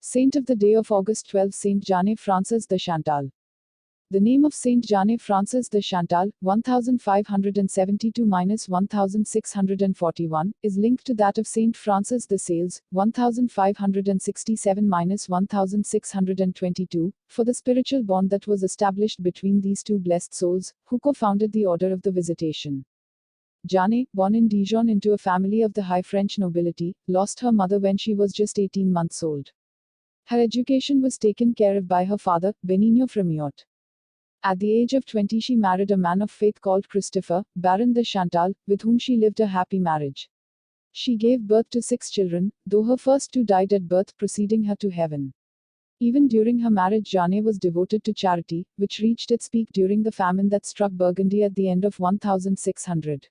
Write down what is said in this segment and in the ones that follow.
Saint of the day of August 12, Saint Jeanne Frances de Chantal. The name of Saint Jeanne Frances de Chantal, 1572-1641, is linked to that of Saint Francis de Sales, 1567-1622, for the spiritual bond that was established between these two blessed souls, who co-founded the Order of the Visitation. Jeanne, born in Dijon into a family of the high French nobility, lost her mother when she was just 18 months old. Her education was taken care of by her father, Benigno Fremiot. At the age of 20 she married a man of faith called Christopher, Baron de Chantal, with whom she lived a happy marriage. She gave birth to 6 children, though her first 2 died at birth, preceding her to heaven. Even during her marriage, Jeanne was devoted to charity, which reached its peak during the famine that struck Burgundy at the end of 1600.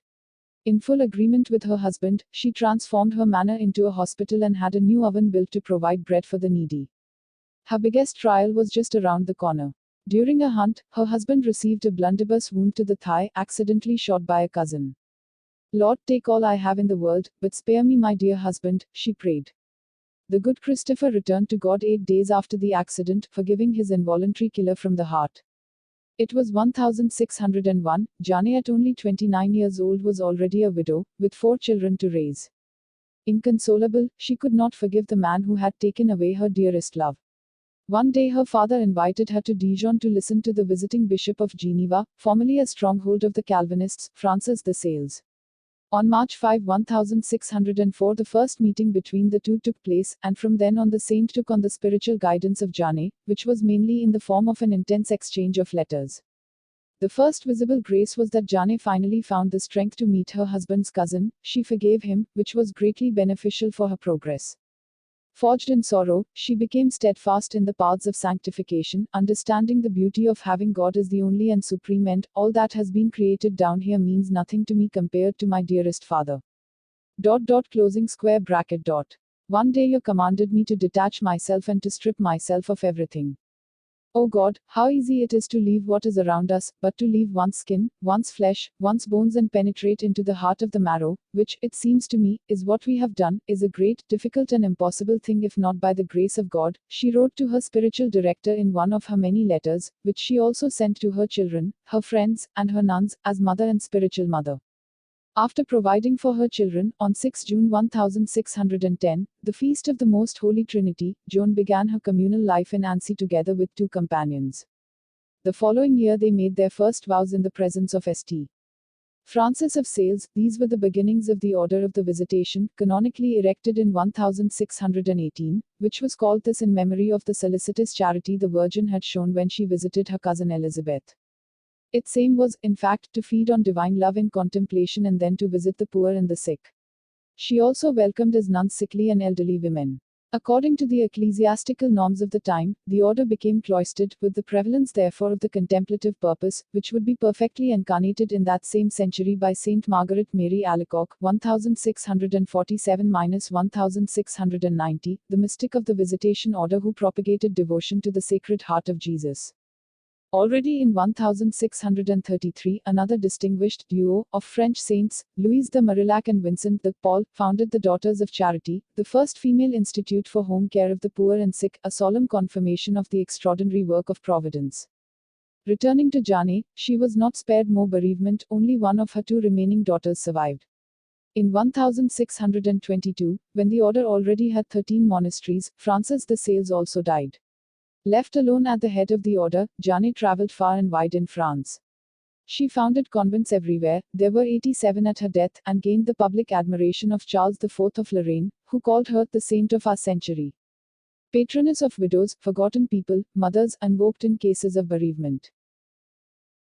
In full agreement with her husband, she transformed her manor into a hospital and had a new oven built to provide bread for the needy. Her biggest trial was just around the corner. During a hunt, her husband received a blunderbuss wound to the thigh, accidentally shot by a cousin. "Lord, take all I have in the world, but spare me my dear husband," she prayed. The good Christopher returned to God 8 days after the accident, forgiving his involuntary killer from the heart. It was 1601, Jeanne at only 29 years old was already a widow, with 4 children to raise. Inconsolable, she could not forgive the man who had taken away her dearest love. One day her father invited her to Dijon to listen to the visiting Bishop of Geneva, formerly a stronghold of the Calvinists, Francis de Sales. On March 5, 1604 the first meeting between the two took place, and from then on the saint took on the spiritual guidance of Jeanne, which was mainly in the form of an intense exchange of letters. The first visible grace was that Jeanne finally found the strength to meet her husband's cousin. She forgave him, which was greatly beneficial for her progress. Forged in sorrow, she became steadfast in the paths of sanctification, understanding the beauty of having God as the only and supreme end. All that has been created down here means nothing to me compared to my dearest Father. Closing square bracket. One day you commanded me to detach myself and to strip myself of everything. O God, how easy it is to leave what is around us, but to leave one's skin, one's flesh, one's bones and penetrate into the heart of the marrow, which, it seems to me, is what we have done, is a great, difficult and impossible thing if not by the grace of God, she wrote to her spiritual director in one of her many letters, which she also sent to her children, her friends, and her nuns, as mother and spiritual mother. After providing for her children, on 6 June 1610, the feast of the Most Holy Trinity, Joan began her communal life in Annecy together with 2 companions. The following year they made their first vows in the presence of St. Francis of Sales. These were the beginnings of the Order of the Visitation, canonically erected in 1618, which was called this in memory of the solicitous charity the Virgin had shown when she visited her cousin Elizabeth. Its aim was, in fact, to feed on divine love in contemplation and then to visit the poor and the sick. She also welcomed as nuns sickly and elderly women. According to the ecclesiastical norms of the time, the order became cloistered, with the prevalence therefore of the contemplative purpose, which would be perfectly incarnated in that same century by Saint Margaret Mary Alacoque, 1647-1690, the mystic of the Visitation Order who propagated devotion to the Sacred Heart of Jesus. Already in 1633, another distinguished duo of French saints, Louise de Marillac and Vincent de Paul, founded the Daughters of Charity, the first female institute for home care of the poor and sick, a solemn confirmation of the extraordinary work of Providence. Returning to Jeanne, she was not spared more bereavement, only one of her 2 remaining daughters survived. In 1622, when the order already had 13 monasteries, Francis de Sales also died. Left alone at the head of the order, Jeanne traveled far and wide in France. She founded convents everywhere, there were 87 at her death, and gained the public admiration of Charles IV of Lorraine, who called her the saint of our century. Patroness of widows, forgotten people, mothers, invoked in cases of bereavement.